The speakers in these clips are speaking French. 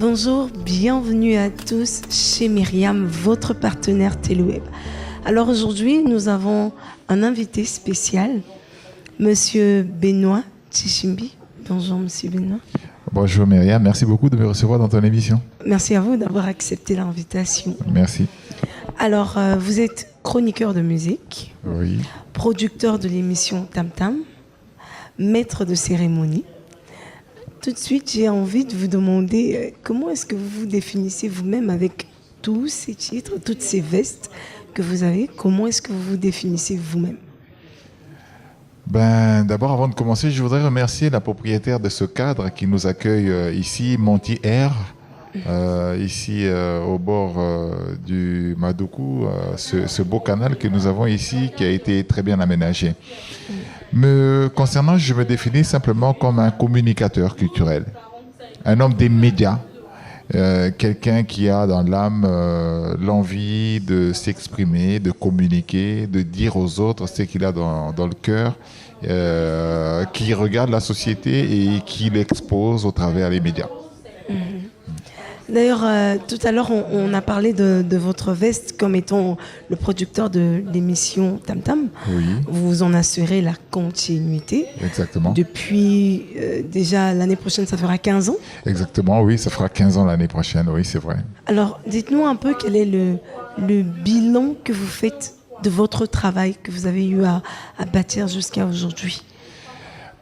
Bonjour, bienvenue à tous chez Myriam, votre partenaire Téléweb. Alors aujourd'hui, nous avons un invité spécial, Monsieur Benoît Tchishimbi. Bonjour Monsieur Benoît. Bonjour Myriam, merci beaucoup de me recevoir dans ton émission. Merci à vous d'avoir accepté l'invitation. Merci. Alors, vous êtes chroniqueur de musique, Oui. producteur de l'émission Tam Tam, maître de cérémonie. Tout de suite, j'ai envie de vous demander comment est-ce que vous vous définissez vous-même avec tous ces titres, toutes ces vestes que vous avez. Comment est-ce que vous vous définissez vous-même? D'abord, avant de commencer, je voudrais remercier la propriétaire de ce cadre qui nous accueille ici, Monty Air, ici au bord du Madoukou, ce beau canal que nous avons ici qui a été très bien aménagé. Me concernant, je me définis simplement comme un communicateur culturel, un homme des médias, quelqu'un qui a dans l'âme l'envie de s'exprimer, de communiquer, de dire aux autres ce qu'il a dans le cœur, qui regarde la société et qui l'expose au travers des médias. D'ailleurs, tout à l'heure, on a parlé de votre veste comme étant le producteur de l'émission Tam Tam. Oui. Vous en assurez la continuité. Exactement. Depuis déjà l'année prochaine, ça fera 15 ans. Exactement, oui, ça fera 15 ans l'année prochaine, oui, c'est vrai. Alors, dites-nous un peu quel est le bilan que vous faites de votre travail que vous avez eu à bâtir jusqu'à aujourd'hui.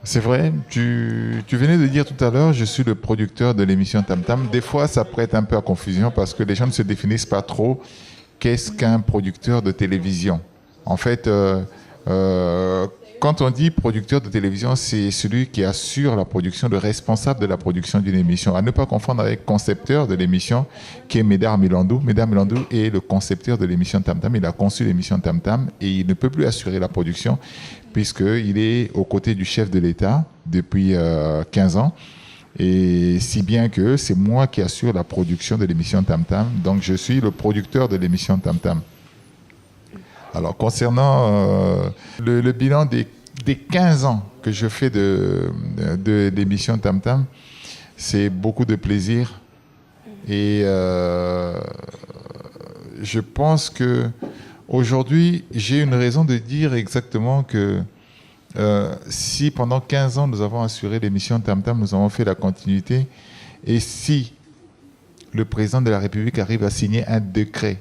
C'est vrai, tu venais de dire tout à l'heure, je suis le producteur de l'émission Tam Tam. Des fois, ça prête un peu à confusion parce que les gens ne se définissent pas trop. Qu'est-ce qu'un producteur de télévision? En fait, quand on dit producteur de télévision, c'est celui qui assure la production, le responsable de la production d'une émission. À ne pas confondre avec concepteur de l'émission, qui est Médard Milandou. Médard Milandou est le concepteur de l'émission Tam Tam. Il a conçu l'émission Tam Tam et il ne peut plus assurer la production puisqu'il est aux côtés du chef de l'État depuis 15 ans. Et si bien que c'est moi qui assure la production de l'émission Tam Tam. Donc je suis le producteur de l'émission Tam Tam. Alors concernant le bilan des 15 ans que je fais de l'émission Tam Tam, c'est beaucoup de plaisir. Et je pense que aujourd'hui, j'ai une raison de dire exactement que si pendant 15 ans, nous avons assuré l'émission Tam Tam, nous avons fait la continuité, et si le président de la République arrive à signer un décret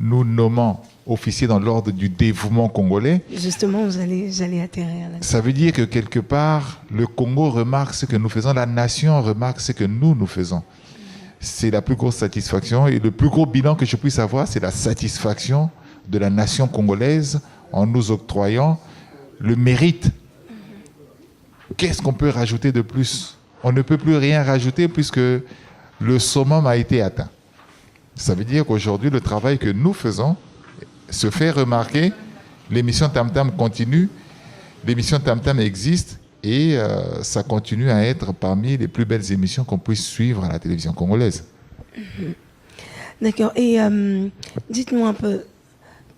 nous nommant officier dans l'ordre du dévouement congolais. Justement, j'allais atterrir là. Ça veut dire que quelque part, le Congo remarque ce que nous faisons, la nation remarque ce que nous faisons. C'est la plus grosse satisfaction et le plus gros bilan que je puisse avoir, c'est la satisfaction de la nation congolaise en nous octroyant le mérite. Qu'est-ce qu'on peut rajouter de plus? On ne peut plus rien rajouter puisque le summum a été atteint. Ça veut dire qu'aujourd'hui, le travail que nous faisons se fait remarquer. L'émission Tam Tam continue, l'émission Tam Tam existe et ça continue à être parmi les plus belles émissions qu'on puisse suivre à la télévision congolaise. D'accord. Et dites-nous un peu,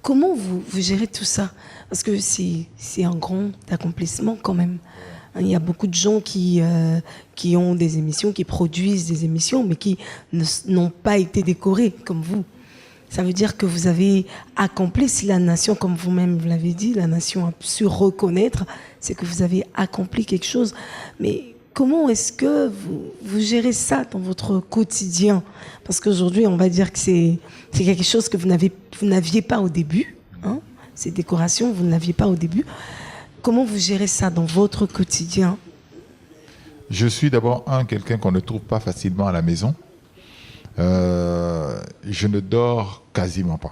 comment vous gérez tout ça? Parce que c'est un grand accomplissement quand même. Il y a beaucoup de gens qui ont des émissions, qui produisent des émissions, mais qui n'ont pas été décorés comme vous. Ça veut dire que vous avez accompli, si la nation, comme vous-même vous l'avez dit, la nation a su reconnaître, c'est que vous avez accompli quelque chose. Mais comment est-ce que vous gérez ça dans votre quotidien? Parce qu'aujourd'hui, on va dire que c'est quelque chose que vous n'aviez pas au début. Hein, ces décorations, vous n'aviez pas au début. Comment vous gérez ça dans votre quotidien? Je suis d'abord quelqu'un qu'on ne trouve pas facilement à la maison. Je ne dors quasiment pas.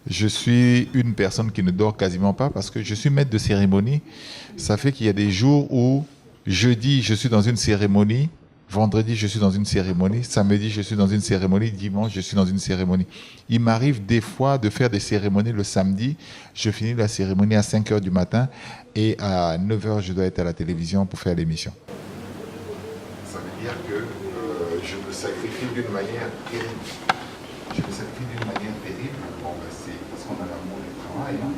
Je suis une personne qui ne dort quasiment pas parce que je suis maître de cérémonie. Ça fait qu'il y a des jours où jeudi, je suis dans une cérémonie, vendredi, je suis dans une cérémonie, samedi, je suis dans une cérémonie, dimanche, je suis dans une cérémonie. Il m'arrive des fois de faire des cérémonies le samedi. Je finis la cérémonie à 5 h du matin et à 9 h, je dois être à la télévision pour faire l'émission. Ça veut dire que je me sacrifie d'une manière terrible. Je me sacrifie d'une manière terrible. Bon, c'est parce qu'on a l'amour du travail. Hein.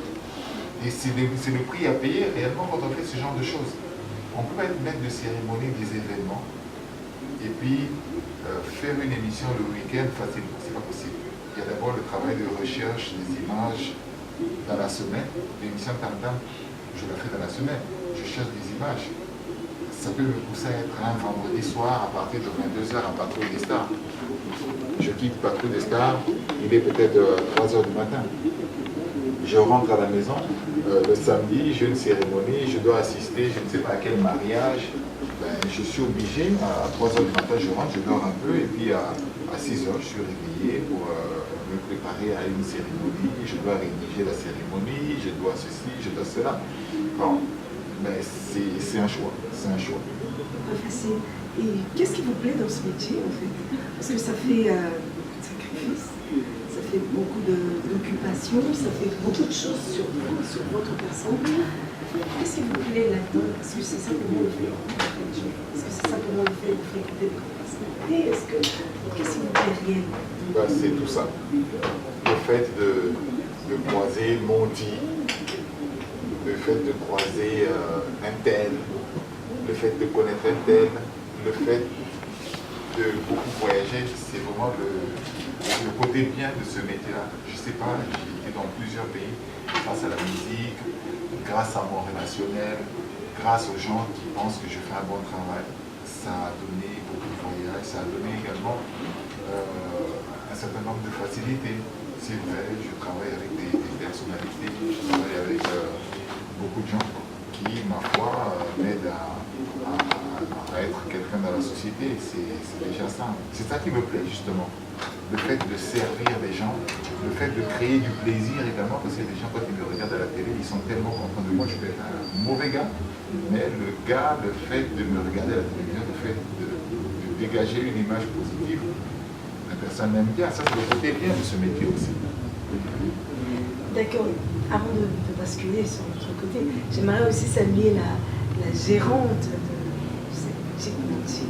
Et c'est le prix à payer réellement quand on fait ce genre de choses. On peut être maître de cérémonie des événements. Et puis, faire une émission le week-end, facilement, c'est pas possible. Il y a d'abord le travail de recherche des images dans la semaine. L'émission Tam Tam, je la fais dans la semaine. Je cherche des images. Ça peut me pousser à être un vendredi soir à partir de 22h à Patrouille des Stars. Je quitte Patrouille des Stars, il est peut-être 3h du matin. Je rentre à la maison, le samedi, j'ai une cérémonie, je dois assister, je ne sais pas à quel mariage. Ben, je suis obligé, à 3h du matin, je rentre, je dors un peu, et puis à 6h, je suis réveillé pour me préparer à une cérémonie. Je dois rédiger la cérémonie, je dois ceci, je dois cela. Bon, mais c'est un choix, c'est un choix. Pas facile. Et qu'est-ce qui vous plaît dans ce métier, en fait? Parce que ça fait beaucoup de sacrifices, ça fait beaucoup d'occupations, ça fait beaucoup de choses sur vous, sur votre personne. Qu'est-ce qui vous plaît là-dedans? Est-ce que c'est simplement le fait? Est-ce que c'est simplement le fait de fréquenter des personnalités? Qu'est-ce qui vous plaît réellement? Ben, c'est tout ça. Le fait de croiser Monty, le fait de croiser un tel, le fait de connaître un tel, le fait de beaucoup voyager, c'est vraiment le côté bien de ce métier-là. Je ne sais pas, j'ai été dans plusieurs pays grâce à la musique, grâce à mon relationnel, grâce aux gens qui pensent que je fais un bon travail. Ça a donné beaucoup de voyages, ça a donné également un certain nombre de facilités. C'est vrai, je travaille avec des personnalités, je travaille avec beaucoup de gens qui, ma foi, m'aident à être quelqu'un dans la société. C'est déjà ça. C'est ça qui me plaît, justement. Le fait de servir les gens, le fait de créer du plaisir également, parce que les gens, quand ils me regardent à la télé, ils sont tellement contents de moi. Je peux être un mauvais gars, mais le fait de me regarder à la télévision, le fait de dégager une image positive, la personne m'aime bien. Ça, c'est le côté bien de ce métier aussi. D'accord. Avant de basculer sur l'autre côté, j'aimerais aussi saluer la gérante de cette boutique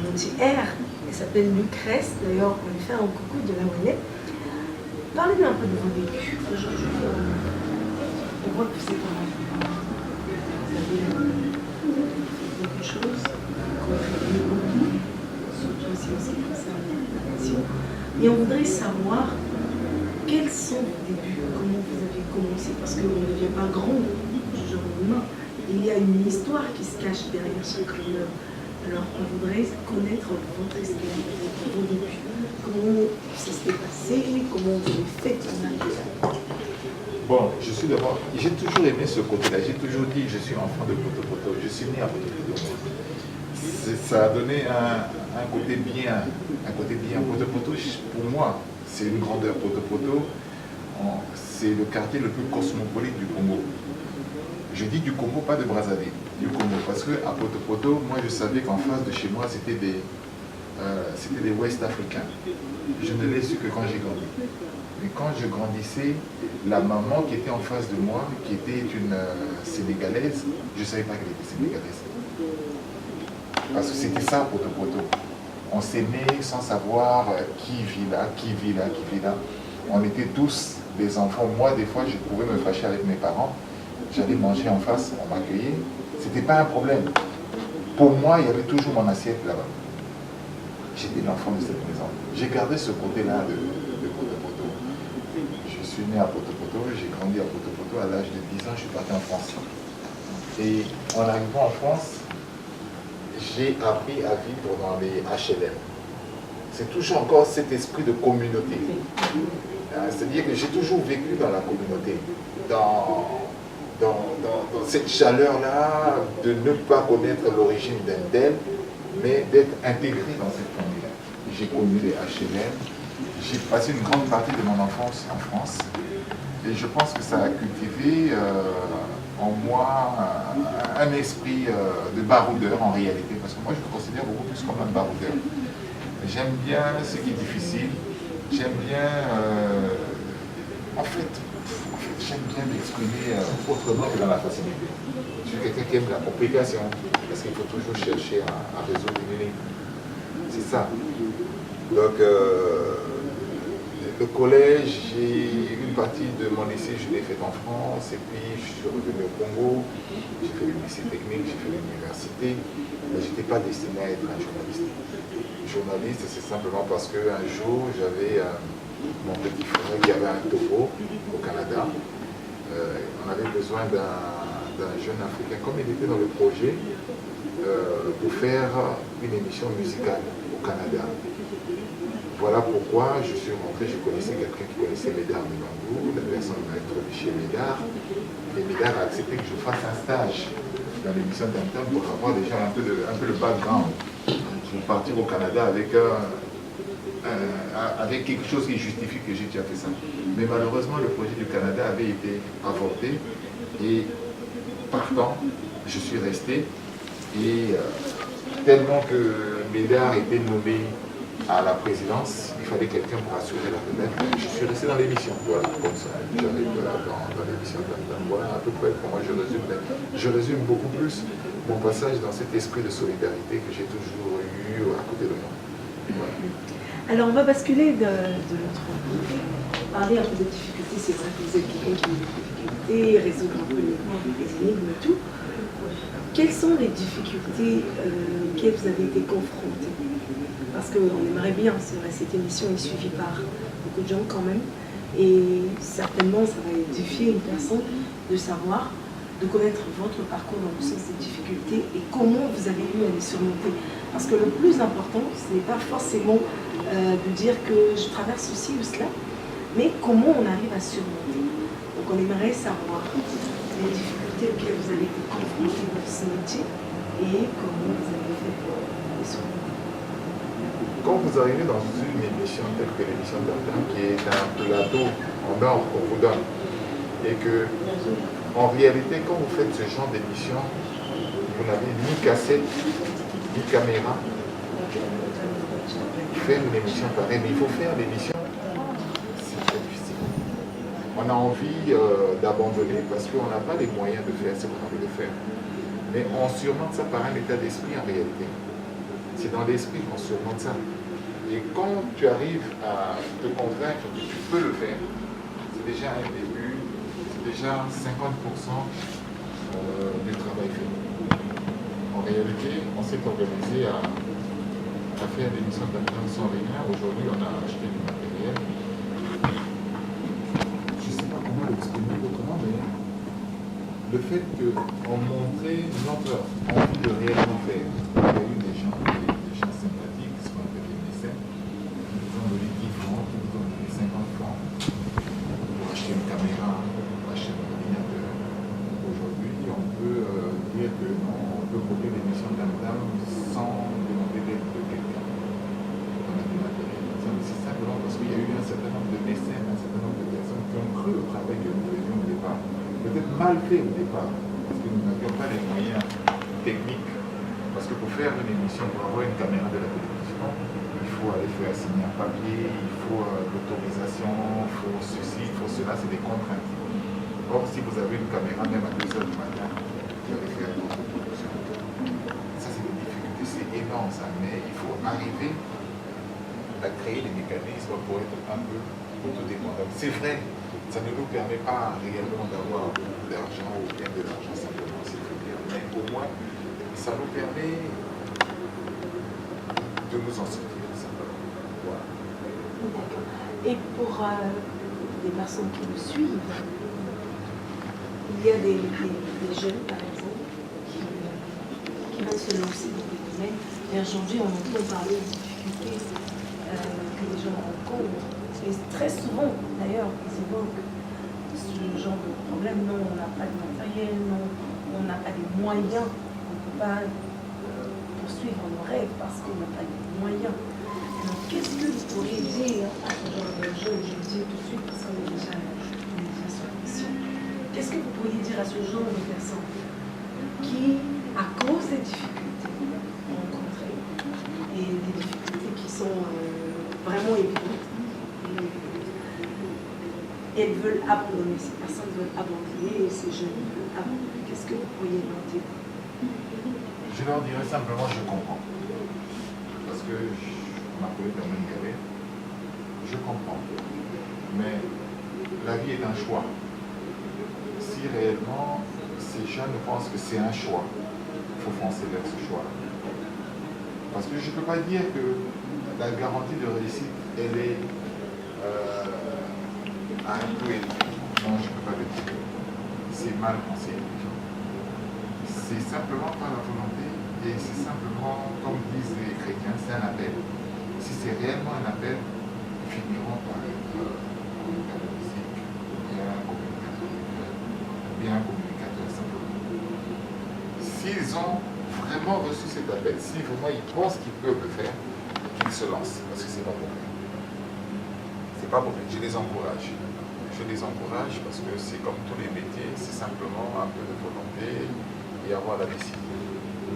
Monty Air. Elle s'appelle Lucrèce. D'ailleurs, on lui fait un coucou de là où elle est. Parlez-nous un peu de vos vécus. Aujourd'hui, on voit que c'est un enfant. Vous avez beaucoup de choses, contribué beaucoup, surtout aussi en ce qui concerne l'information. Et on voudrait savoir quels sont vos débuts, comment vous avez commencé, parce qu'on ne devient pas grand du jour au lendemain. Il y a une histoire qui se cache derrière chaque honneur. Alors, on voudrait connaître votre histoire, vos débuts. Comment ça s'est passé, comment vous avez fait pour arriver là. Bon, j'ai toujours aimé ce côté-là. J'ai toujours dit que je suis enfant de Poto-Poto. Je suis né à Poto-Poto. Ça a donné un côté bien. Poto-Poto, pour moi, c'est une grandeur. Poto-Poto, c'est le quartier le plus cosmopolite du Congo. Je dis du Congo, pas de Brazzaville, du Congo. Parce qu'à Poto-Poto, moi je savais qu'en face de chez moi, c'était des Ouest africains. Je ne l'ai su que quand j'ai grandi. Mais quand je grandissais, la maman qui était en face de moi, qui était une Sénégalaise, je ne savais pas qu'elle était sénégalaise. Parce que c'était ça, Poto-Poto. On s'aimait sans savoir qui vit là, qui vit là, qui vit là. On était tous des enfants. Moi, des fois, je pouvais me fâcher avec mes parents. J'allais manger en face, on m'accueillait. C'était pas un problème. Pour moi, il y avait toujours mon assiette là-bas. J'étais l'enfant de cette maison. J'ai gardé ce côté-là de Poto-Poto. Je suis né à Poto-Poto, j'ai grandi à Poto-Poto. À l'âge de 10 ans, je suis parti en France. Et en arrivant en France, j'ai appris à vivre dans les HLM. C'est toujours encore cet esprit de communauté. C'est-à-dire que j'ai toujours vécu dans la communauté, dans cette chaleur-là, de ne pas connaître l'origine d'un tel, mais d'être intégré dans cette famille-là. J'ai connu les HLM, j'ai passé une grande partie de mon enfance en France, et je pense que ça a cultivé en moi un esprit de baroudeur en réalité, parce que moi je me considère beaucoup plus comme un baroudeur. J'aime bien ce qui est difficile, j'aime bien, en fait, j'aime bien m'exprimer autrement que dans la facilité. Je suis quelqu'un qui aime la complication, parce qu'il faut toujours chercher à résoudre une énigme. C'est ça. Donc, Le collège, une partie de mon lycée, je l'ai fait en France, et puis je suis revenu au Congo, j'ai fait le lycée technique, j'ai fait l'université, mais je n'étais pas destiné à être un journaliste. Journaliste, c'est simplement parce qu'un jour, j'avais mon petit frère qui avait un taureau au Canada. On avait besoin d'un jeune Africain, comme il était dans le projet, pour faire une émission musicale au Canada. Voilà pourquoi je suis rentré, je connaissais quelqu'un qui connaissait Médard Milongo, la personne m'a introduit chez Médard, et Médard a accepté que je fasse un stage dans l'émission d'Antam pour avoir déjà un peu le background, pour partir au Canada avec quelque chose qui justifie que j'ai déjà fait ça. Mais malheureusement, le projet du Canada avait été avorté, et partant, je suis resté, et tellement que Médard était nommé à la présidence, il fallait quelqu'un pour assurer la relève. Je suis resté dans l'émission, voilà, comme ça. J'arrive dans l'émission. Voilà à peu près comment je résume. Je résume beaucoup plus mon passage dans cet esprit de solidarité que j'ai toujours eu à côté de moi. Voilà. Alors on va basculer de l'autre côté, parler un peu de difficultés. C'est vrai que vous êtes quelqu'un qui a des difficultés, résoudre un peu les énigmes et tout. Quelles sont les difficultés auxquelles vous avez été confrontés? Parce qu'on aimerait bien, c'est vrai, cette émission est suivie par beaucoup de gens quand même. Et certainement, ça va édifier une personne de savoir, de connaître votre parcours dans le sens des difficultés et comment vous avez eu à les surmonter. Parce que le plus important, ce n'est pas forcément de dire que je traverse ceci ou cela, mais comment on arrive à surmonter. Donc on aimerait savoir les difficultés auxquelles vous avez été confrontés dans ce métier et comment vous avez fait pour les surmonter. Quand vous arrivez dans une émission telle que l'émission d'Antam, qui est un plateau en or qu'on vous donne, et que, en réalité, quand vous faites ce genre d'émission, vous n'avez ni cassette, ni caméra. Faire une émission pareille, mais il faut faire l'émission, c'est très difficile. On a envie d'abandonner parce qu'on n'a pas les moyens de faire ce qu'on a envie de faire. Mais on surmonte ça par un état d'esprit en réalité. C'est dans l'esprit qu'on surmonte ça. Et quand tu arrives à te convaincre que tu peux le faire, c'est déjà un début, c'est déjà 50% du travail fait. En réalité, on s'est organisé à faire des émissions d'Antam sans rien. Aujourd'hui, on a acheté du matériel. Je ne sais pas comment l'exprimer autrement, mais le fait qu'on montrait notre envie de réellement faire. Il y a eu des gens sympathiques, ce qu'on appelle les mécènes, qui nous ont donné 10 francs, qui nous ont donné 50 francs pour acheter une caméra, pour acheter un ordinateur. Aujourd'hui, on peut dire que non, on peut copier l'émission d'Antam sans demander l'aide de quelqu'un. On a du matériel. C'est simplement parce qu'il y a eu un certain nombre de mécènes, un certain nombre de personnes qui ont cru au travail que nous faisions au départ. Peut-être mal fait au départ, parce que nous n'avions pas les moyens techniques. Parce que pour faire une émission, pour avoir une caméra de la télévision, il faut aller faire signer un papier, il faut l'autorisation, il faut ceci, il faut cela, c'est des contraintes. Or, si vous avez une caméra, même à 2 h du matin, vous allez faire votre production. Ça, c'est des difficultés, c'est énorme ça, mais il faut arriver à créer les mécanismes pour être un peu autodépendant. C'est vrai, ça ne nous permet pas réellement d'avoir beaucoup d'argent ou bien de l'argent simplement, s'il faut dire, mais au moins, ça nous permet de nous en sortir simplement. Voilà. Et pour les personnes qui nous suivent, il y a des jeunes, par exemple, qui veulent se lancer dans des domaines. Et aujourd'hui, on entend parler des difficultés que les gens rencontrent. Et très souvent, d'ailleurs, ils évoquent ce genre de problème. Non, on n'a pas de matériel, non, on n'a pas les moyens, on ne peut pas poursuivre nos rêves parce qu'on n'a pas les moyens. Donc, qu'est-ce que vous pourriez dire à ce genre de jeunes? Je le dis tout de suite parce qu'on est déjà sur l'émission. Qu'est-ce que vous pourriez dire à ce genre de personnes qui, à cause des difficultés rencontrées, et des difficultés qui sont vraiment évidentes, elles veulent abandonner, ces personnes veulent abandonner et ces jeunes veulent abandonner. Qu'est-ce que vous pourriez leur dire? Je leur dirais simplement je comprends. Parce que on m'a connu dans une galère. Je comprends. Mais la vie est un choix. Si réellement ces jeunes pensent que c'est un choix, il faut foncer vers ce choix-là. Parce que je ne peux pas dire que la garantie de réussite, elle est à un peu élevée. Non, je ne peux pas le dire. C'est mal conseillé. C'est simplement par la volonté et c'est simplement, comme disent les chrétiens, c'est un appel. Si c'est réellement un appel, ils finiront par être communicateurs physiques, bien communicateurs simplement. S'ils ont vraiment reçu cet appel, si vraiment ils pensent qu'ils peuvent le faire, qu'ils se lancent, parce que c'est pas pour eux. C'est pas pour eux, je les encourage. Je les encourage parce que c'est comme tous les métiers, c'est simplement un peu de volonté et avoir la discipline.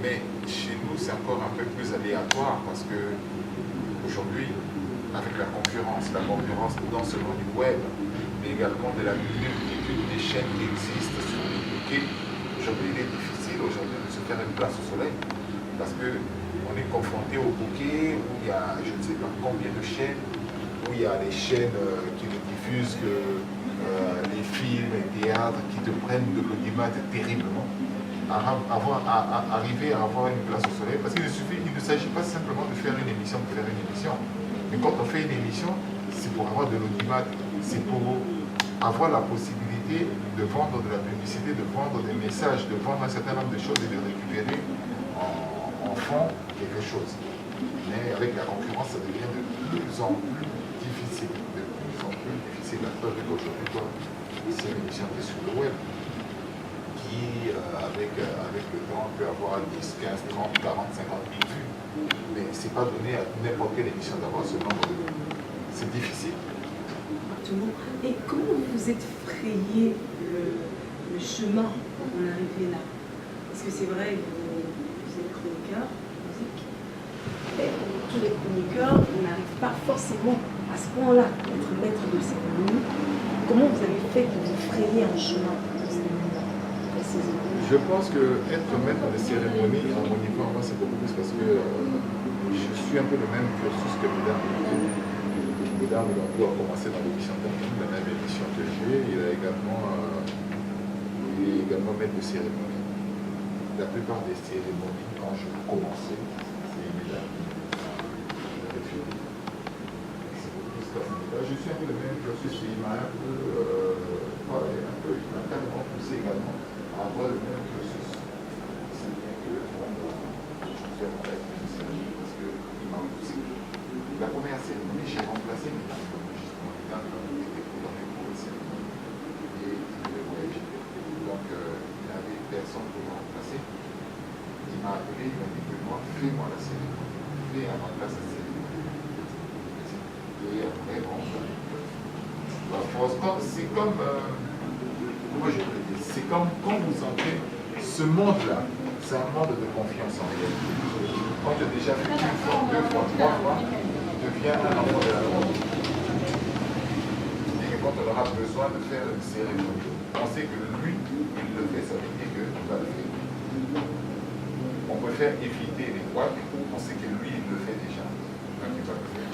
Mais chez nous, c'est encore un peu plus aléatoire parce que aujourd'hui, avec la concurrence non seulement du web, mais également de la multitude des chaînes qui existent sur les bouquets, aujourd'hui, il est difficile aujourd'hui de se faire une place au soleil parce qu'on est confronté au bouquet où il y a je ne sais pas combien de chaînes, où il y a les chaînes qui ne diffusent que les films et théâtres qui te prennent de l'audimat terriblement. Arriver à avoir une place au soleil, parce qu'il ne s'agit pas simplement de faire une émission pour faire une émission. Mais quand on fait une émission, c'est pour avoir de l'audimat, c'est pour avoir la possibilité de vendre de la publicité, de vendre des messages, de vendre un certain nombre de choses et de récupérer en fond quelque chose. Mais avec la concurrence, ça devient de plus en plus difficile. De plus en plus difficile. La preuve est qu'aujourd'hui, c'est une émission qui est sur le web, qui, avec le temps, peut avoir 10, 15, 30, 40, 50 000 vues. Mais ce n'est pas donné à n'importe quelle émission d'avoir ce nombre de vues. C'est difficile. Et comment vous vous êtes frayé le chemin pour en arriver là? Parce que c'est vrai, vous êtes chroniqueur, musique. Et tous les chroniqueurs, on n'arrive pas forcément à ce point-là d'être maître de cérémonie. Comment vous avez fait pour vous frayer un chemin pour ces moments-là? Je pense qu'être maître de cérémonie, à mon niveau, moi, c'est beaucoup plus parce que je suis un peu le même cursus que Mesdames Milando a commencé dans l'émission d'Anthony, la même émission que j'ai. Il est également maître de cérémonie. La plupart des cérémonies, quand je commençais, c'est Mesdames Milando. Je suis un peu le même cursus, il m'a un peu, il m'a carrément poussé également à avoir le même cursus. C'est bien que je suis un peu parce qu'il m'a poussé. La première cérémonie, j'ai remplacé mes parents, justement, dans les cours de cérémonie. Et il devait voyager. Donc, il n'avait personne pour me remplacer. Il m'a appelé, il m'a dit que moi, fais-moi la cérémonie. Fais à ma place la cérémonie. Et après, bon, c'est comme, comment je peux dire, c'est comme quand vous entrez, ce monde-là, c'est un monde de confiance en réalité. Quand tu as déjà fait une fois, deux fois, trois fois, tu deviens un enfant de la loi. Et quand on aura besoin de faire une cérémonie, on sait que lui, il le fait, ça veut dire qu'il va le faire. On préfère éviter les couacs, on sait que lui, il le fait déjà, donc il va le faire.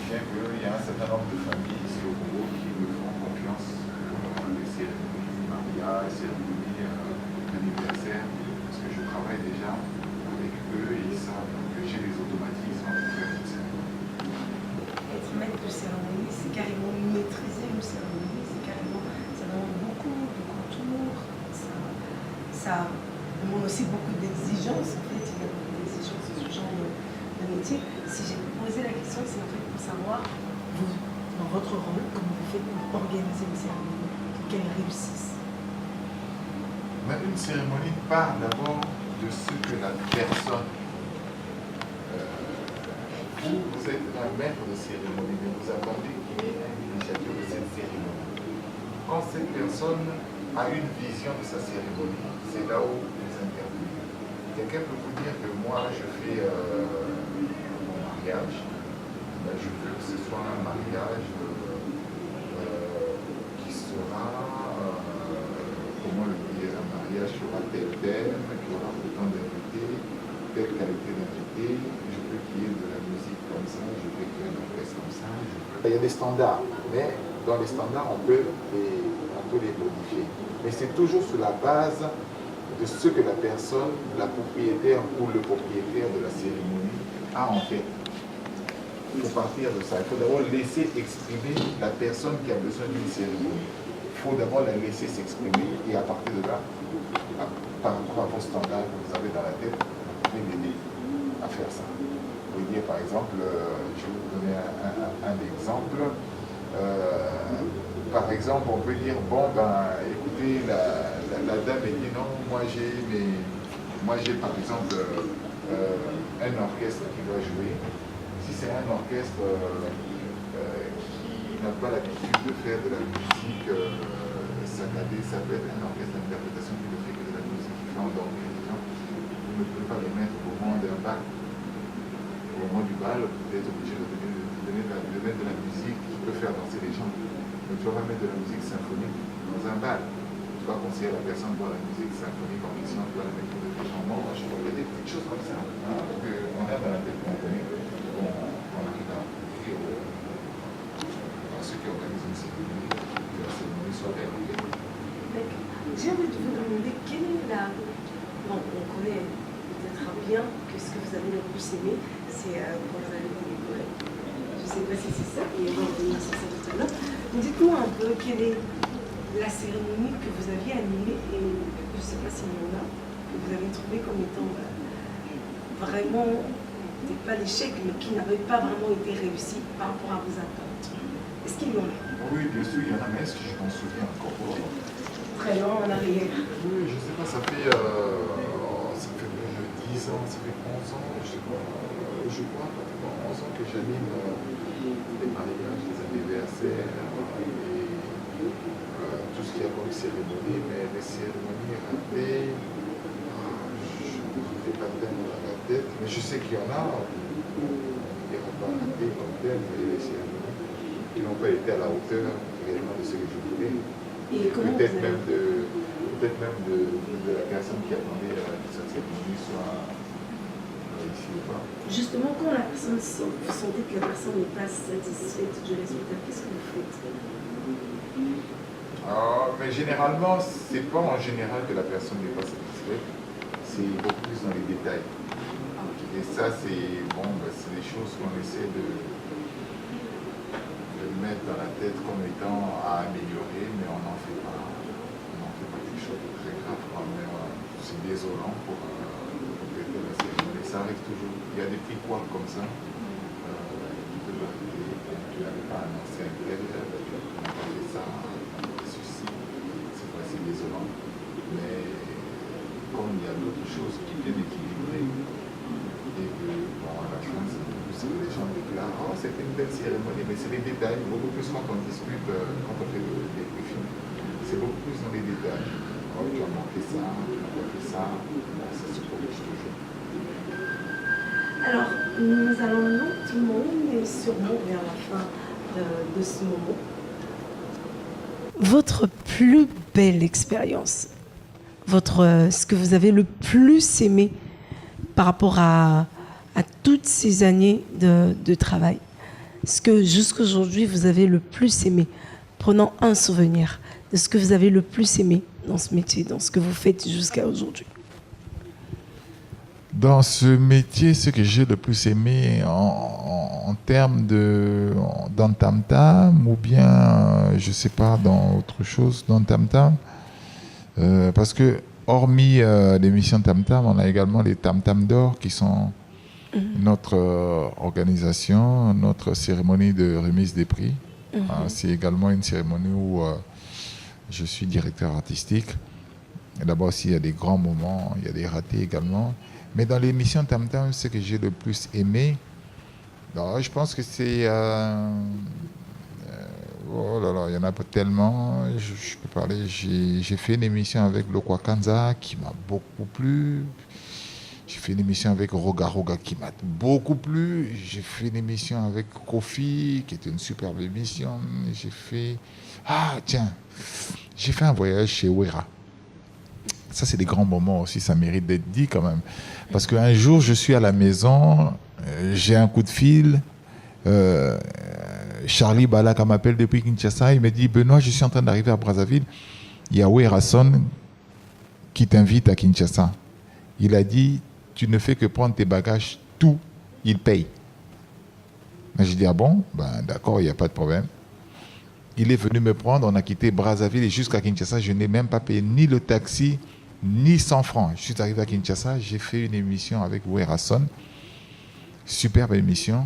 Bien qu'il y a un certain nombre de familles ici au Congo qui me font confiance pour les cérémonies de mariage, cérémonies d'anniversaire, parce que je travaille déjà avec eux et ils savent que j'ai les automatismes pour faire une cérémonie. Être maître de cérémonie, c'est carrément maîtriser une cérémonie, ça demande beaucoup de contours, ça demande aussi beaucoup d'exigences. En fait, il y a beaucoup d'exigences de ce genre de métier. Si j'ai posé la question, c'est en fait pour savoir, vous, dans votre rôle, comment vous faites pour organiser une cérémonie, qu'elle réussisse. Mais une cérémonie part d'abord de ce que la personne. Vous êtes un maître de cérémonie, mais vous attendez qu'il y ait un initiateur de cette cérémonie. Quand cette personne a une vision de sa cérémonie, c'est là où vous intervenez. Quelqu'un peut vous dire que moi, je fais mon mariage. Ben, je veux que ce soit un mariage qui sera, comment le dire, un mariage qui aura tel thème, qui aura autant d'invités. telle qualité d'invité, je veux qu'il y ait de la musique comme ça, je veux qu'il y ait un orchestre comme ça. Il y a des standards, mais dans les standards, on peut les modifier. Mais c'est toujours sur la base de ce que la personne, la propriétaire ou le propriétaire de la cérémonie a en tête. Il faut partir de ça. Il faut d'abord laisser exprimer la personne qui a besoin d'une cérémonie. Il faut d'abord la laisser s'exprimer et à partir de là, par rapport à vos standards que vous avez dans la tête, vous pouvez l'aider à faire ça. Vous pouvez dire par exemple, je vais vous donner un exemple. Par exemple, on peut dire, bon, ben, écoutez, la dame elle dit non, moi j'ai par exemple un orchestre qui doit jouer. Si c'est un orchestre qui n'a pas l'habitude de faire de la musique saccadée, ça peut être un orchestre d'interprétation qui ne fait que de la musique, qui fait endormir les gens. Vous ne pouvez pas les mettre au moment d'un bal. Au moment du bal, vous êtes obligé de mettre de la musique qui peut faire danser les gens. Donc tu vas pas mettre de la musique symphonique dans un bal. Tu vas conseiller à la personne pour la musique symphonique en question, tu vas la mettre de des gens morts. Je crois qu'il y a des petites choses comme ça qu'on a dans la tête qu'on connaît. On arrive à ceux qui organisent une cérémonie, que la cérémonie soit réalisée. J'ai envie de vous demander quelle est la... Bon, on connaît peut-être bien que ce que vous avez le plus aimé, c'est pour la vallée des Gorées. Je ne sais pas si c'est ça, et on va revenir sur ça tout à l'heure. Dites-moi un peu quelle est la cérémonie que vous aviez animée, et je ne sais pas s'il y en a, que vous avez trouvé comme étant vraiment, peut-être pas l'échec, mais qui n'avait pas vraiment été réussi par rapport à vos attentes. Est-ce qu'il y en a? Oui, bien sûr, il y en a, mais est-ce que je m'en souviens encore pour Très loin en arrière. Oui, je ne sais pas, ça fait plus de 10 ans, ça fait 11 ans, je crois, pratiquement 11 ans que j'anime les mariages, les anniversaires, et tout ce qu'il y a comme cérémonie, mais les cérémonies ratées, je ne fais pas tellement dans la tête, mais je sais qu'il y en a, il n'y aura pas raté comme tel, mais les cérémonies qui n'ont pas été à la hauteur réellement de ce que je voulais. Et Peut-être même de la personne qui attendait que cette cérémonie soit ici ou pas. Justement, quand la personne sent, vous sentez que la personne n'est pas satisfaite du résultat, qu'est-ce que vous faites? Mais généralement, c'est pas en général que la personne n'est pas satisfaite, c'est beaucoup plus dans les détails. Et ça, c'est des choses qu'on essaie de mettre dans la tête comme étant à améliorer, mais on n'en fait pas quelque chose de très grave. C'est désolant pour compléter la cérémonie. Ça arrive toujours. Il y a des petits points comme ça qui peuvent arriver. Tu n'avais pas annoncé un tel, tu n'as pas fait ça, ceci. C'est vrai, c'est désolant. Mais comme il y a d'autres choses qui viennent équilibrer, et que, à la fin, les gens déclarent, oh, c'était une belle cérémonie, mais c'est les détails, beaucoup plus quand on discute, quand on fait des briefings. C'est beaucoup plus dans les détails. Oh, tu as manqué ça, tu n'as pas fait ça, ça se corrige toujours. Alors, nous allons lentement, mais sûrement vers la fin de ce moment. Votre plus belle expérience, ce que vous avez le plus aimé par rapport à toutes ces années de travail. Ce que jusqu'à aujourd'hui vous avez le plus aimé. Prenons un souvenir de ce que vous avez le plus aimé dans ce métier, dans ce que vous faites jusqu'à aujourd'hui. Dans ce métier, ce que j'ai le plus aimé en termes dans Tam Tam ou bien, je ne sais pas, dans autre chose, dans Tam Tam, parce que hormis l'émission Tam Tam, on a également les Tam Tam d'or qui sont notre organisation, notre cérémonie de remise des prix. C'est également une cérémonie où je suis directeur artistique. Et d'abord, s'il y a des grands moments, il y a des ratés également. Mais dans l'émission Tam Tam, ce que j'ai le plus aimé, je pense que c'est... oh là là, il y en a pas tellement. Je peux parler. J'ai fait une émission avec Lokwa Kanza qui m'a beaucoup plu. J'ai fait une émission avec Roga Roga qui m'a beaucoup plu. J'ai fait une émission avec Kofi qui était une superbe émission. J'ai fait un voyage chez Wera. Ça, c'est des grands moments aussi, ça mérite d'être dit quand même. Parce qu'un jour, je suis à la maison, j'ai un coup de fil, Charlie Balaka m'appelle depuis Kinshasa, il me dit, Benoît, je suis en train d'arriver à Brazzaville, il y a Werason qui t'invite à Kinshasa. Il a dit, tu ne fais que prendre tes bagages, tout, il paye. J'ai dit, ah bon? Ben, d'accord, il n'y a pas de problème. Il est venu me prendre, on a quitté Brazzaville et jusqu'à Kinshasa, je n'ai même pas payé ni le taxi, ni 100 francs. Je suis arrivé à Kinshasa, j'ai fait une émission avec Werason, superbe émission,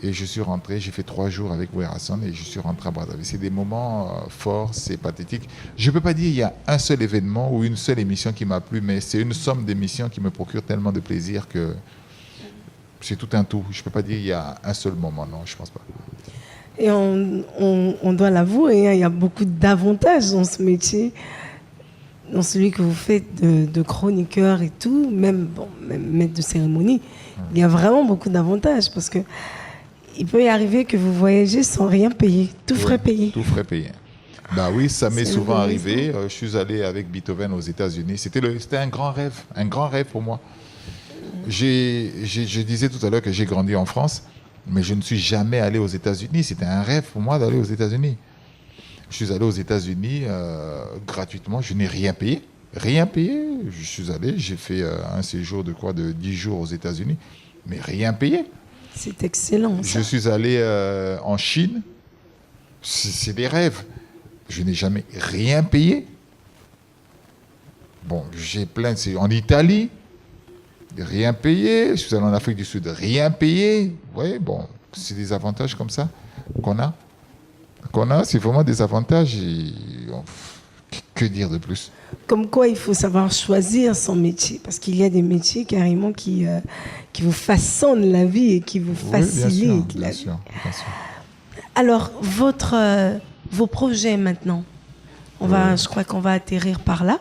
et je suis rentré, j'ai fait 3 jours avec Werason et je suis rentré à Brazzaville. C'est des moments forts, c'est pathétique. Je ne peux pas dire qu'il y a un seul événement ou une seule émission qui m'a plu, mais c'est une somme d'émissions qui me procure tellement de plaisir que c'est tout un tout. Je ne peux pas dire qu'il y a un seul moment, non, je ne pense pas. Et on doit l'avouer, hein, il y a beaucoup d'avantages dans ce métier, dans celui que vous faites de chroniqueur et tout, même maître de cérémonie. Il y a vraiment beaucoup d'avantages parce que il peut y arriver que vous voyagez sans rien payer, tout frais payé. Tout frais payé. Bah oui, ça m'est souvent arrivé. Je suis allé avec Beethoven aux États-Unis. C'était un grand rêve pour moi. Je disais tout à l'heure que j'ai grandi en France. Mais je ne suis jamais allé aux États-Unis. C'était un rêve pour moi d'aller aux États-Unis. Je suis allé aux États-Unis gratuitement. Je n'ai rien payé. Rien payé. Je suis allé. J'ai fait un séjour de 10 jours aux États-Unis. Mais rien payé. C'est excellent. Ça. Je suis allé en Chine. C'est des rêves. Je n'ai jamais rien payé. Bon, j'ai plein. C'est en Italie. Rien payé. Je suis allé en Afrique du Sud, rien payé. Oui, bon, c'est des avantages comme ça qu'on a. C'est vraiment des avantages. Que dire de plus? Comme quoi, il faut savoir choisir son métier. Parce qu'il y a des métiers carrément qui vous façonnent la vie et qui vous facilitent la vie. Bien sûr. Alors, vos projets maintenant, je crois qu'on va atterrir par là.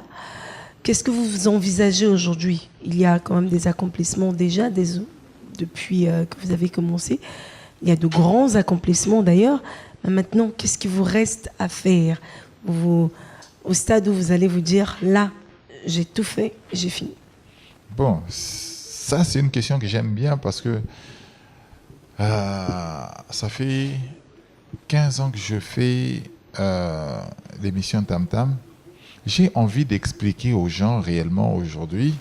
Qu'est-ce que vous envisagez aujourd'hui? Il y a quand même des accomplissements déjà depuis que vous avez commencé. Il y a de grands accomplissements d'ailleurs. Mais maintenant, qu'est-ce qui vous reste à faire? Au stade où vous allez vous dire, là, j'ai tout fait, j'ai fini. Bon, ça c'est une question que j'aime bien parce que ça fait 15 ans que je fais l'émission Tam Tam. J'ai envie d'expliquer aux gens réellement aujourd'hui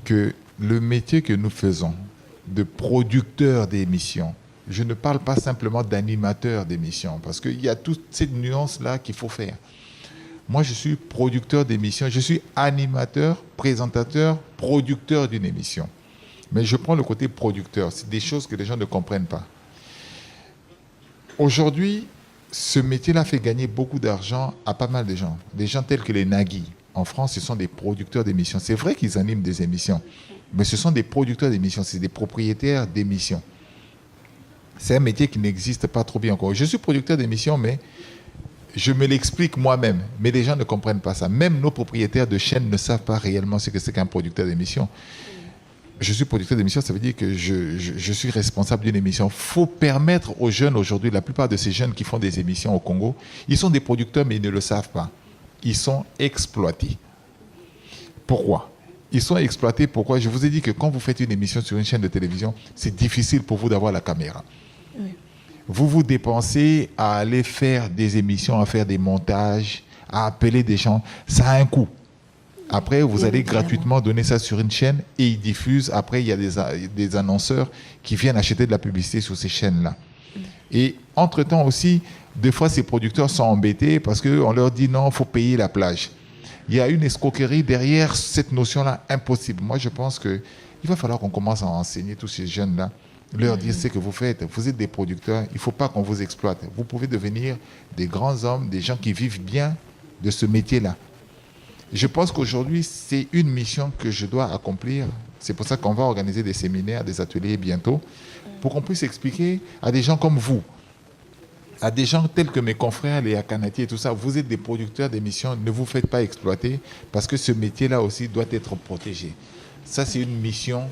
que le métier que nous faisons de producteur d'émissions, je ne parle pas simplement d'animateur d'émissions, parce qu'il y a toutes ces nuances-là qu'il faut faire. Moi, je suis producteur d'émissions, je suis animateur, présentateur, producteur d'une émission. Mais je prends le côté producteur, c'est des choses que les gens ne comprennent pas. Aujourd'hui, ce métier-là fait gagner beaucoup d'argent à pas mal de gens. Des gens tels que les Nagui. En France, ce sont des producteurs d'émissions. C'est vrai qu'ils animent des émissions, mais ce sont des producteurs d'émissions, c'est des propriétaires d'émissions. C'est un métier qui n'existe pas trop bien encore. Je suis producteur d'émissions, mais je me l'explique moi-même. Mais les gens ne comprennent pas ça. Même nos propriétaires de chaînes ne savent pas réellement ce que c'est qu'un producteur d'émissions. Je suis producteur d'émission, ça veut dire que je suis responsable d'une émission. Il faut permettre aux jeunes aujourd'hui, la plupart de ces jeunes qui font des émissions au Congo, ils sont des producteurs mais ils ne le savent pas. Ils sont exploités. Pourquoi? Ils sont exploités, pourquoi? Je vous ai dit que quand vous faites une émission sur une chaîne de télévision, c'est difficile pour vous d'avoir la caméra. Oui. Vous vous dépensez à aller faire des émissions, à faire des montages, à appeler des gens. Ça a un coût. Après, vous allez gratuitement donner ça sur une chaîne et ils diffusent. Après, il y a des annonceurs qui viennent acheter de la publicité sur ces chaînes-là. Et entre-temps aussi, des fois, ces producteurs sont embêtés parce qu'on leur dit non, il faut payer la plage. Il y a une escroquerie derrière cette notion-là impossible. Moi, je pense qu'il va falloir qu'on commence à enseigner tous ces jeunes-là, leur dire ce que vous faites. Vous êtes des producteurs, il ne faut pas qu'on vous exploite. Vous pouvez devenir des grands hommes, des gens qui vivent bien de ce métier-là. Je pense qu'aujourd'hui, c'est une mission que je dois accomplir. C'est pour ça qu'on va organiser des séminaires, des ateliers bientôt, pour qu'on puisse expliquer à des gens comme vous, à des gens tels que mes confrères, les Akanati et tout ça, vous êtes des producteurs d'émissions, ne vous faites pas exploiter, parce que ce métier-là aussi doit être protégé. Ça, c'est une mission,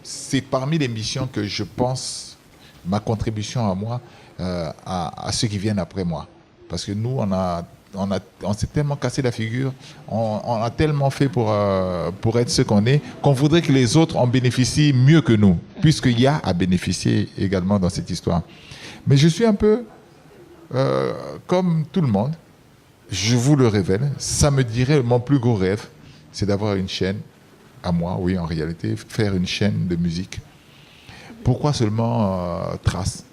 c'est parmi les missions que je pense, ma contribution à moi, à ceux qui viennent après moi. Parce que nous, on a on s'est tellement cassé la figure, on a tellement fait pour être ce qu'on est, qu'on voudrait que les autres en bénéficient mieux que nous, puisqu'il y a à bénéficier également dans cette histoire. Mais je suis un peu comme tout le monde, je vous le révèle, ça me dirait, mon plus gros rêve, c'est d'avoir une chaîne, à moi, oui, en réalité, faire une chaîne de musique. Pourquoi seulement Trace?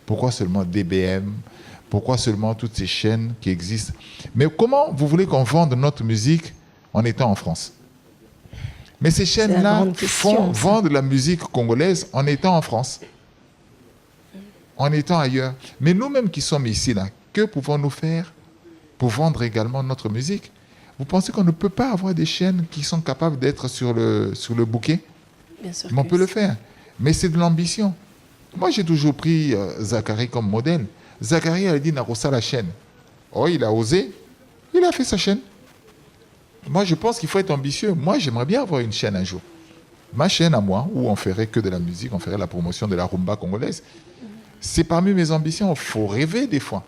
Pourquoi seulement DBM? Pourquoi seulement toutes ces chaînes qui existent? Mais comment vous voulez qu'on vende notre musique en étant en France? Mais ces chaînes-là vendent la musique congolaise en étant en France, en étant ailleurs. Mais nous-mêmes qui sommes ici, là, que pouvons-nous faire pour vendre également notre musique? Vous pensez qu'on ne peut pas avoir des chaînes qui sont capables d'être sur le bouquet? Bien sûr. Mais on peut le faire. Mais c'est de l'ambition. Moi, j'ai toujours pris Zachary comme modèle. Zachary a dit Narosa la chaîne. Oh, il a osé. Il a fait sa chaîne. Moi, je pense qu'il faut être ambitieux. Moi, j'aimerais bien avoir une chaîne un jour. Ma chaîne à moi, où on ferait que de la musique, on ferait la promotion de la rumba congolaise. C'est parmi mes ambitions. Il faut rêver des fois.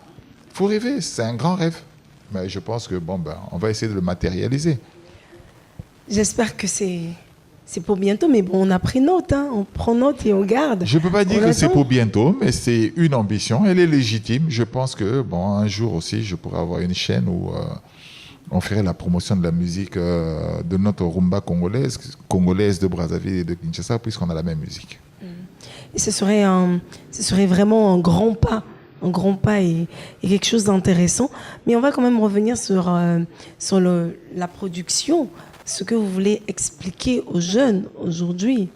Il faut rêver. C'est un grand rêve. Mais je pense que, on va essayer de le matérialiser. J'espère que c'est pour bientôt, mais bon, on a pris note, hein. On prend note et on garde. Je ne peux pas dire que c'est pour bientôt, mais c'est une ambition, elle est légitime. Je pense que, un jour aussi, je pourrais avoir une chaîne où on ferait la promotion de la musique de notre rumba congolaise de Brazzaville et de Kinshasa, puisqu'on a la même musique. Et ce serait vraiment un grand pas et quelque chose d'intéressant. Mais on va quand même revenir sur la production, ce que vous voulez expliquer aux jeunes aujourd'hui.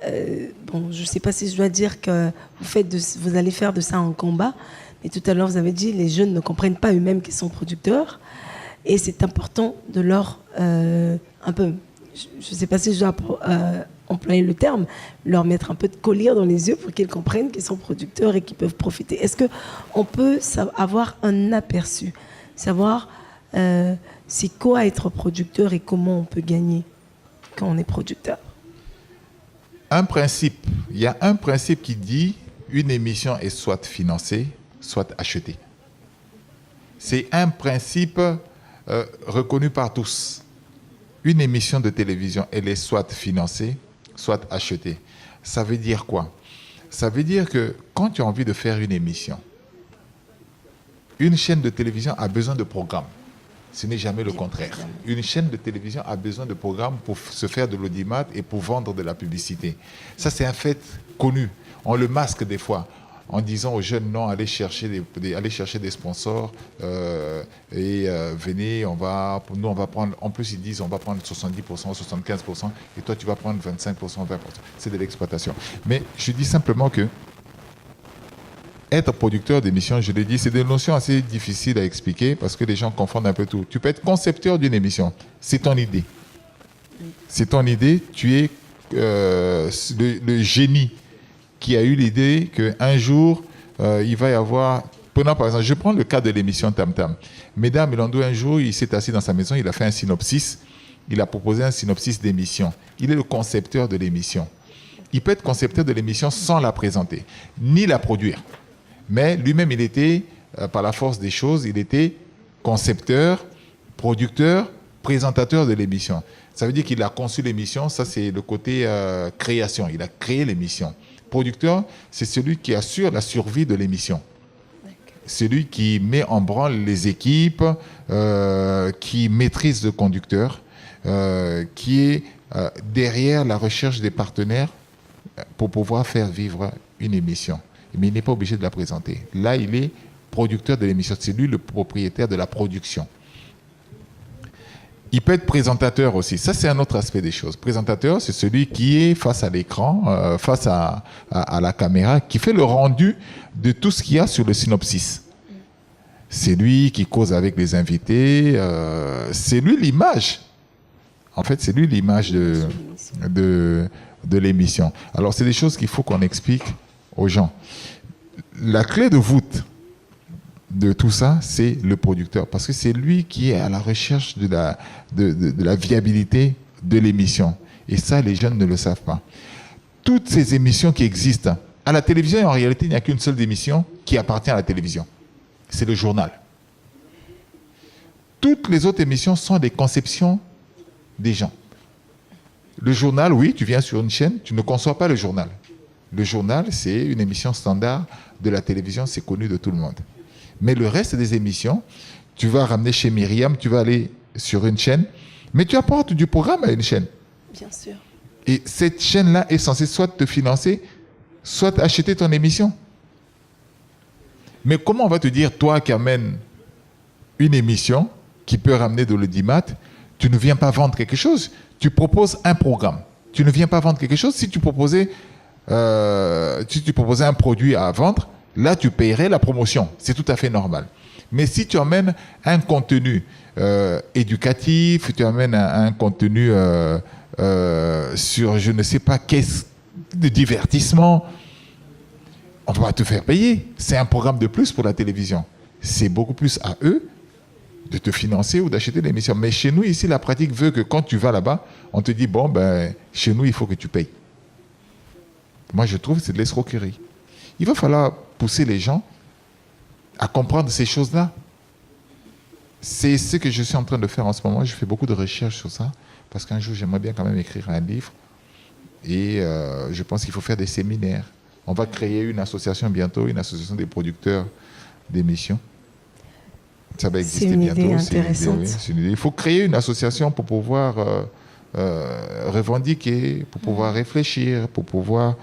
Je ne sais pas si je dois dire que vous allez faire de ça un combat, mais tout à l'heure vous avez dit les jeunes ne comprennent pas eux-mêmes qu'ils sont producteurs, et c'est important de leur un peu, je ne sais pas si je dois employer le terme, leur mettre un peu de collier dans les yeux pour qu'ils comprennent qu'ils sont producteurs et qu'ils peuvent profiter. Est-ce qu'on peut avoir un aperçu, savoir c'est quoi être producteur et comment on peut gagner quand on est producteur? Il y a un principe qui dit une émission est soit financée, soit achetée. C'est un principe reconnu par tous. Une émission de télévision, elle est soit financée, soit achetée. Ça veut dire quoi? Ça veut dire que quand tu as envie de faire une émission, une chaîne de télévision a besoin de programmes. Ce n'est jamais le contraire. Une chaîne de télévision a besoin de programmes pour se faire de l'audimat et pour vendre de la publicité. Ça, c'est un fait connu. On le masque des fois en disant aux jeunes, non, allez chercher des sponsors venez, on va prendre, en plus ils disent, on va prendre 70%, 75%, et toi tu vas prendre 25%, 20%. C'est de l'exploitation. Mais je dis simplement que être producteur d'émission, je l'ai dit, c'est des notions assez difficiles à expliquer parce que les gens confondent un peu tout. Tu peux être concepteur d'une émission, c'est ton idée. C'est ton idée, tu es le génie qui a eu l'idée qu'un jour, il va y avoir... Prenons par exemple, je prends le cas de l'émission Tam Tam. Mesdames Milando, un jour, il s'est assis dans sa maison, il a fait un synopsis, il a proposé un synopsis d'émission. Il est le concepteur de l'émission. Il peut être concepteur de l'émission sans la présenter, ni la produire. Mais lui-même, il était, par la force des choses, il était concepteur, producteur, présentateur de l'émission. Ça veut dire qu'il a conçu l'émission, ça c'est le côté création, il a créé l'émission. Producteur, c'est celui qui assure la survie de l'émission. Celui qui met en branle les équipes, qui maîtrise le conducteur, qui est derrière la recherche des partenaires pour pouvoir faire vivre une émission. Mais il n'est pas obligé de la présenter. Là, il est producteur de l'émission. C'est lui le propriétaire de la production. Il peut être présentateur aussi. Ça, c'est un autre aspect des choses. Présentateur, c'est celui qui est face à l'écran, face à la caméra, qui fait le rendu de tout ce qu'il y a sur le synopsis. C'est lui qui cause avec les invités. C'est lui l'image. En fait, c'est lui l'image de l'émission. Alors, c'est des choses qu'il faut qu'on explique aux gens. La clé de voûte de tout ça, c'est le producteur, parce que c'est lui qui est à la recherche de la viabilité de l'émission. Et ça, les jeunes ne le savent pas. Toutes ces émissions qui existent, à la télévision, en réalité, il n'y a qu'une seule émission qui appartient à la télévision. c'est le journal. Toutes les autres émissions sont des conceptions des gens. Le journal, oui, tu viens sur une chaîne, tu ne conçois pas le journal. Le journal, c'est une émission standard de la télévision, c'est connu de tout le monde. Mais le reste des émissions, tu vas ramener chez Myriam, tu vas aller sur une chaîne, mais tu apportes du programme à une chaîne. Bien sûr. Et cette chaîne-là est censée soit te financer, soit acheter ton émission. Mais comment on va te dire, toi qui amènes une émission qui peut ramener de l'audimat, tu ne viens pas vendre quelque chose, tu proposes un programme. Tu ne viens pas vendre quelque chose. Si tu proposais un produit à vendre, là, tu paierais la promotion. C'est tout à fait normal. Mais si tu amènes un contenu éducatif, tu amènes un contenu sur je ne sais pas qu'est-ce de divertissement, on va te faire payer. C'est un programme de plus pour la télévision. C'est beaucoup plus à eux de te financer ou d'acheter l'émission. Mais chez nous, ici, la pratique veut que quand tu vas là-bas, on te dit, bon, ben, chez nous, il faut que tu payes. Moi, je trouve que c'est de l'escroquerie. Il va falloir pousser les gens à comprendre ces choses-là. C'est ce que je suis en train de faire en ce moment. Je fais beaucoup de recherches sur ça, parce qu'un jour, j'aimerais bien quand même écrire un livre. Et je pense qu'il faut faire des séminaires. On va créer une association bientôt, une association des producteurs d'émissions. Ça va exister bientôt. C'est une idée intéressante. C'est une idée. Il faut créer une association pour pouvoir revendiquer, pour pouvoir réfléchir, pour pouvoir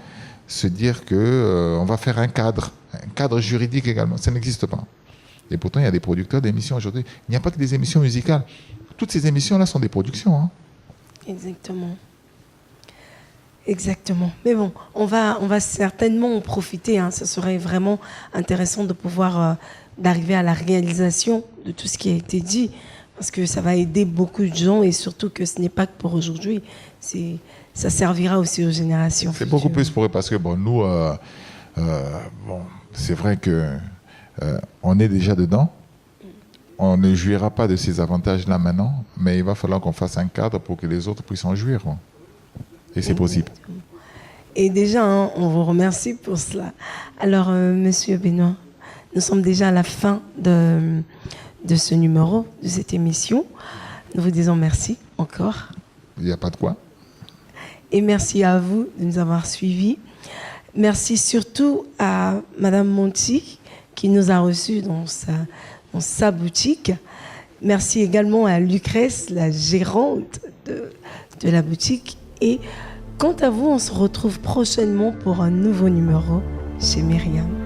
se dire qu'on va faire un cadre juridique également. Ça n'existe pas. Et pourtant, il y a des producteurs d'émissions aujourd'hui. Il n'y a pas que des émissions musicales. Toutes ces émissions-là sont des productions. Hein. Exactement. Exactement. Mais bon, on va certainement en profiter. Hein. Ce serait vraiment intéressant de pouvoir d'arriver à la réalisation de tout ce qui a été dit, parce que ça va aider beaucoup de gens, et surtout que ce n'est pas que pour aujourd'hui. Ça servira aussi aux générations futures. C'est futures. beaucoup plus pour eux, parce que bon, nous, c'est vrai que on est déjà dedans. On ne jouira pas de ces avantages-là maintenant, mais il va falloir qu'on fasse un cadre pour que les autres puissent en jouir. Hein. Et c'est possible. Et déjà, hein, on vous remercie pour cela. Alors, Monsieur Benoît, nous sommes déjà à la fin de ce numéro, de cette émission. Nous vous disons merci encore. Il n'y a pas de quoi. Et merci à vous de nous avoir suivis. Merci surtout à Madame Monti qui nous a reçus dans sa boutique. Merci également à Lucrèce, la gérante de la boutique. Et quant à vous, on se retrouve prochainement pour un nouveau numéro chez Myriam.